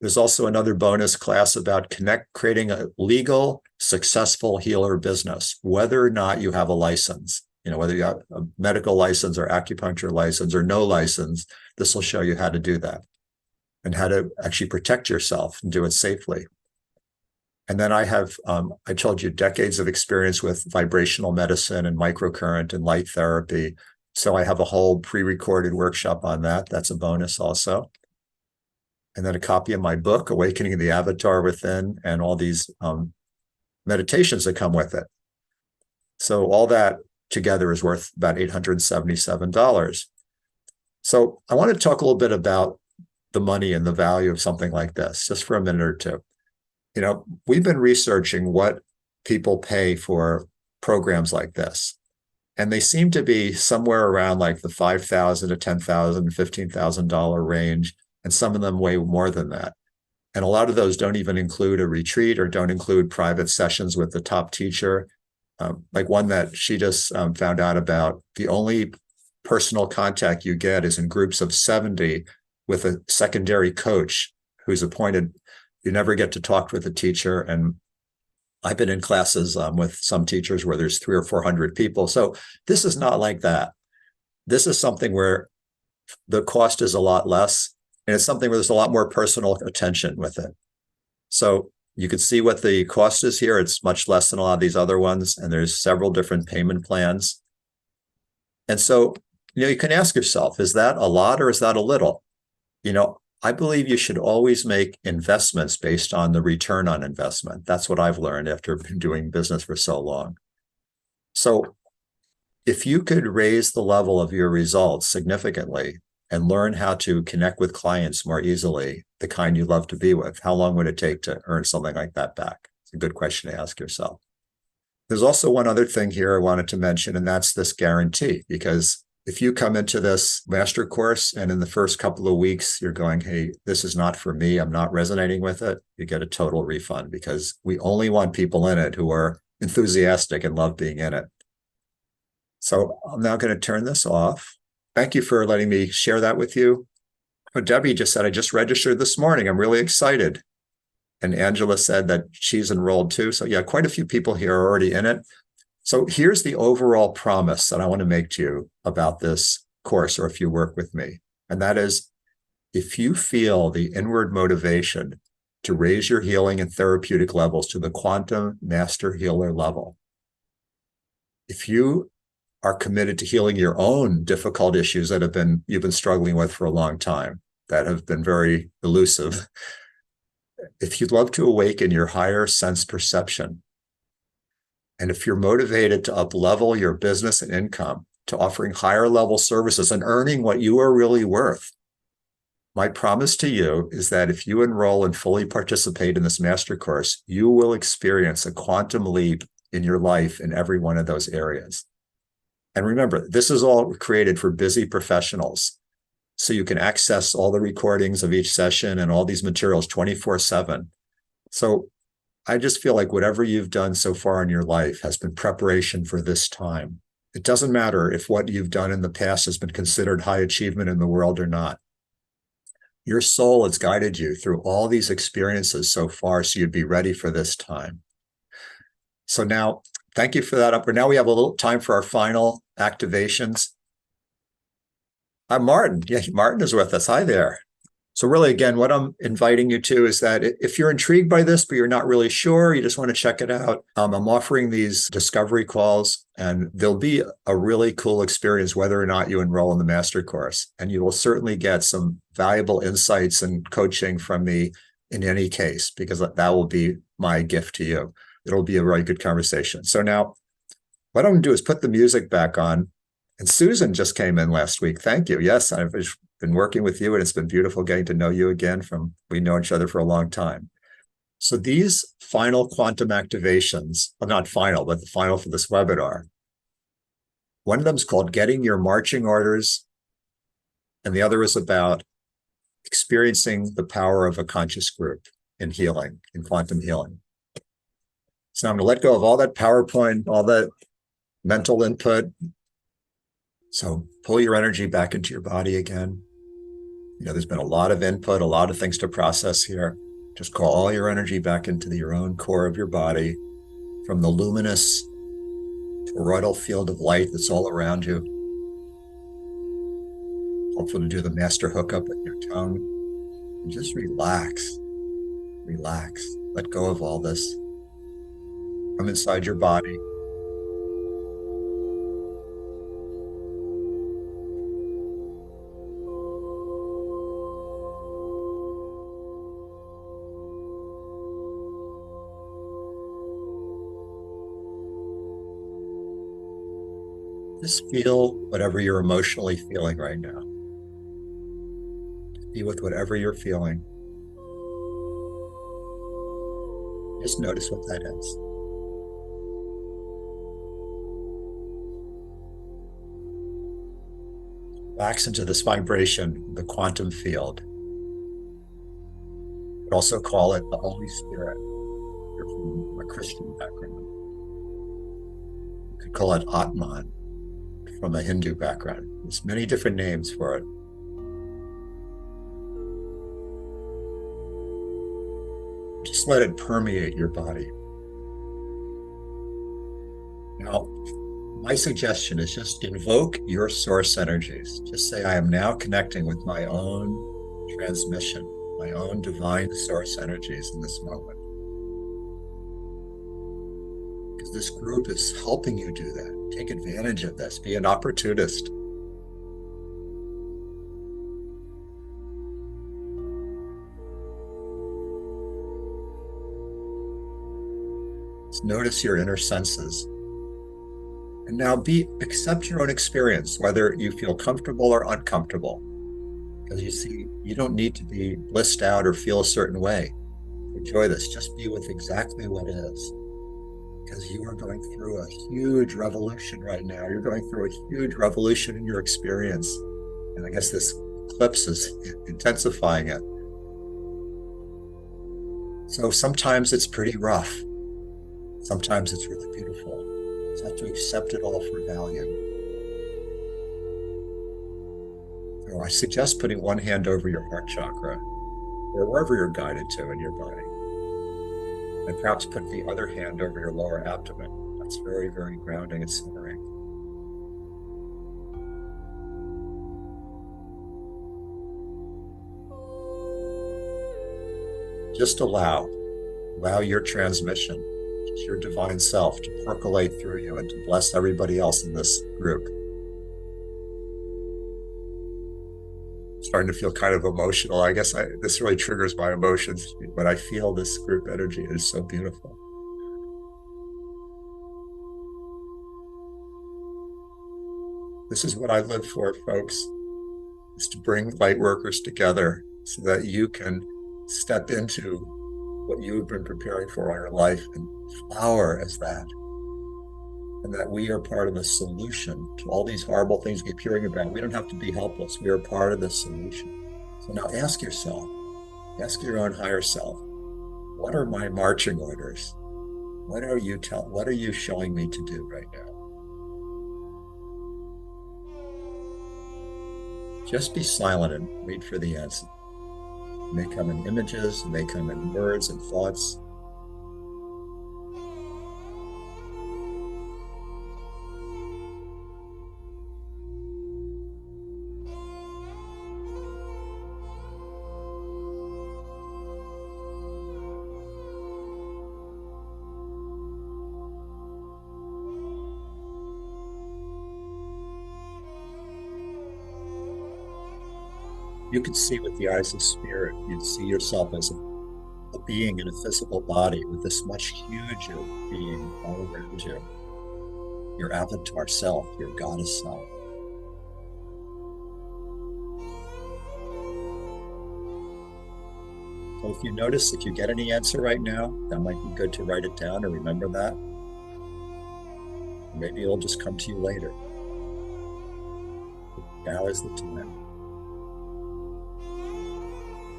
A: There's also another bonus class about creating a legal, successful healer business, whether or not you have a license. Whether you have a medical license or acupuncture license or no license, this will show you how to do that and how to actually protect yourself and do it safely. And then I have, I told you, decades of experience with vibrational medicine and microcurrent and light therapy. So I have a whole pre-recorded workshop on that. That's a bonus also. And then a copy of my book, Awakening the Avatar Within, and all these meditations that come with it. So all that together is worth about $877. So I want to talk a little bit about the money and the value of something like this, just for a minute or two. We've been researching what people pay for programs like this, and they seem to be somewhere around like the $5,000 to $10,000, $15,000 range, and some of them way more than that. And a lot of those don't even include a retreat or don't include private sessions with the top teacher. Like one that she just found out about, the only personal contact you get is in groups of 70 with a secondary coach who's appointed. You never get to talk with the teacher. And I've been in classes with some teachers where there's 300 or 400 people. So this is not like that. This is something where the cost is a lot less, and it's something where there's a lot more personal attention with it. So you can see what the cost is here. It's much less than a lot of these other ones, and there's several different payment plans. And so, you can ask yourself, is that a lot or is that a little? I believe you should always make investments based on the return on investment. That's what I've learned after doing business for so long. So if you could raise the level of your results significantly and learn how to connect with clients more easily, the kind you love to be with, how long would it take to earn something like that back? It's a good question to ask yourself. There's also one other thing here I wanted to mention, and that's this guarantee, because if you come into this master course and in the first couple of weeks, you're going, hey, this is not for me, I'm not resonating with it, you get a total refund, because we only want people in it who are enthusiastic and love being in it. So I'm now going to turn this off. Thank you for letting me share that with you. Oh, Debbie just said, I just registered this morning. I'm really excited. And Angela said that she's enrolled too. So yeah, quite a few people here are already in it. So here's the overall promise that I want to make to you about this course, or if you work with me. And that is, if you feel the inward motivation to raise your healing and therapeutic levels to the quantum master healer level, if you are committed to healing your own difficult issues that you've been struggling with for a long time, that have been very elusive, if you'd love to awaken your higher sense perception, and if you're motivated to up-level your business and income to offering higher level services and earning what you are really worth, my promise to you is that if you enroll and fully participate in this master course, you will experience a quantum leap in your life in every one of those areas. And remember, this is all created for busy professionals. So you can access all the recordings of each session and all these materials 24/7. So I just feel like whatever you've done so far in your life has been preparation for this time. It doesn't matter if what you've done in the past has been considered high achievement in the world or not. Your soul has guided you through all these experiences so far, so you'd be ready for this time. So now, thank you for that. Now we have a little time for our final activations. I'm Martin. Yeah, Martin is with us. Hi there. So really, again, what I'm inviting you to is that if you're intrigued by this, but you're not really sure, you just want to check it out, I'm offering these discovery calls, and there'll be a really cool experience whether or not you enroll in the master course. And you will certainly get some valuable insights and coaching from me in any case, because that will be my gift to you. It'll be a really good conversation. So now what I'm going to do is put the music back on. And Susan just came in last week. Thank you. Yes, I've been working with you, and it's been beautiful getting to know you again. We know each other for a long time. So these final quantum activations, well, not final, but the final for this webinar, one of them is called Getting Your Marching Orders, and the other is about experiencing the power of a conscious group in healing, in quantum healing. So I'm going to let go of all that PowerPoint, all that mental input. So pull your energy back into your body again. There's been a lot of input, a lot of things to process here. Just call all your energy back into your own core of your body, from the luminous toroidal field of light that's all around you. Hopefully to do the master hookup with your tongue. And just relax. Relax. Let go of all this. Come inside your body. Just feel whatever you're emotionally feeling right now. Just be with whatever you're feeling. Just notice what that is. Relax into this vibration, the quantum field. You could also call it the Holy Spirit. You're from a Christian background. You could call it Atman from a Hindu background. There's many different names for it. Just let it permeate your body. Now, my suggestion is just invoke your source energies. Just say, I am now connecting with my own transmission, my own divine source energies in this moment. Because this group is helping you do that. Take advantage of this. Be an opportunist. Just notice your inner senses. And now accept your own experience, whether you feel comfortable or uncomfortable. Because you see, you don't need to be blissed out or feel a certain way. Enjoy this. Just be with exactly what is. Because you are going through a huge revolution right now. You're going through a huge revolution in your experience. And I guess this eclipse is intensifying it. So sometimes it's pretty rough. Sometimes it's really beautiful. You just have to accept it all for value. So I suggest putting one hand over your heart chakra, or wherever you're guided to in your body. And perhaps put the other hand over your lower abdomen. That's very, very grounding and centering. Just allow your transmission, your divine self, to percolate through you and to bless everybody else in this group. Starting to feel kind of emotional. I guess this really triggers my emotions, but I feel this group energy is so beautiful. This is what I live for, folks, is to bring light workers together so that you can step into what you've been preparing for in your life and flower as that. and that we are part of the solution to all these horrible things we keep hearing about. We don't have to be helpless. We are part of the solution. So now ask yourself, ask your own higher self, what are my marching orders? What are you showing me to do right now? Just be silent and wait for the answer. It may come in images, it may come in words and thoughts. You could see with the eyes of spirit. You'd see yourself as a being in a physical body with this much huger being all around you. Your avatar self, your goddess self. So if you notice, if you get any answer right now, that might be good to write it down or remember that. Maybe it'll just come to you later. Now is the time.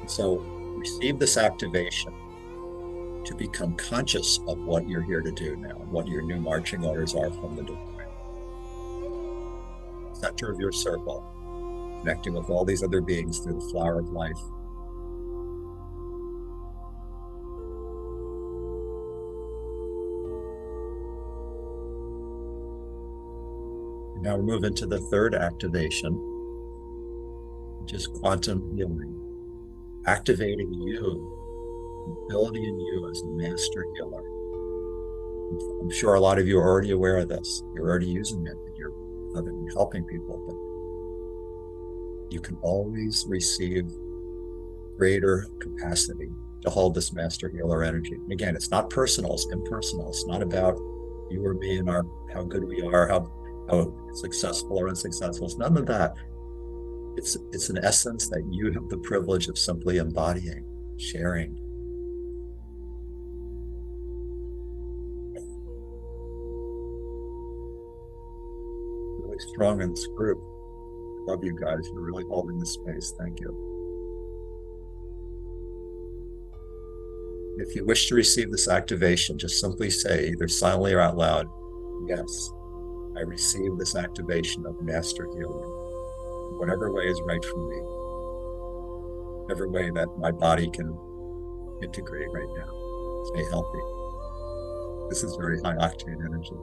A: So receive this activation to become conscious of what you're here to do now, what your new marching orders are from the divine. Center of your circle, connecting with all these other beings through the flower of life. And now we move into the third activation, which is quantum healing. Activating you, ability in you as a master healer. I'm sure a lot of you are already aware of this. You're already using it and you're helping people, but you can always receive greater capacity to hold this master healer energy. And again, it's not personal, it's impersonal. It's not about you or me and how good we are, how successful or unsuccessful. It's none of that. It's an essence that you have the privilege of simply embodying, sharing. Really strong in this group. Love you guys. You're really holding the space. Thank you. If you wish to receive this activation, just simply say, either silently or out loud, yes, I receive this activation of master healing. Whatever way is right for me, whatever way that my body can integrate right now, stay healthy. This is very high octane energy.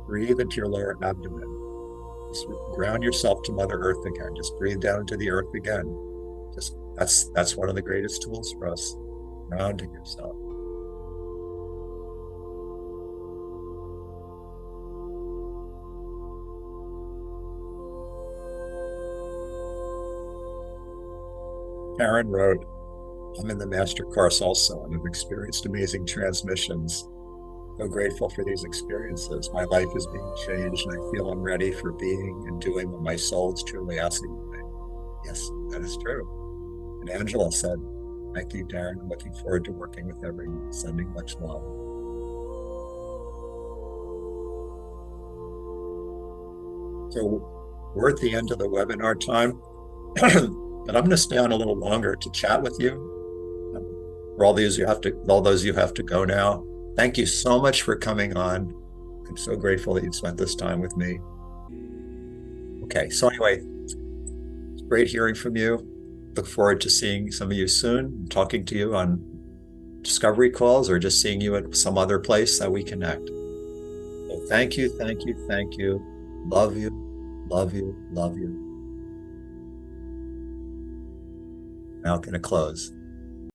A: Breathe into your lower abdomen. Just ground yourself to Mother Earth again. Just breathe down into the earth again. That's one of the greatest tools for us, grounding yourself. Karen wrote, I'm in the master course also, and have experienced amazing transmissions. So grateful for these experiences. My life is being changed, and I feel I'm ready for being and doing what my soul is truly asking of me. Yes, that is true. And Angela said, thank you, Darren. I'm looking forward to working with everyone. Sending much love. So we're at the end of the webinar time. But I'm going to stay on a little longer to chat with you. For all those you have to go now. Thank you so much for coming on. I'm so grateful that you've spent this time with me. Okay, so anyway, it's great hearing from you. Look forward to seeing some of you soon, talking to you on discovery calls, or just seeing you at some other place that we connect. So thank you, thank you, thank you. Love you, love you, love you. Now I'm going to close.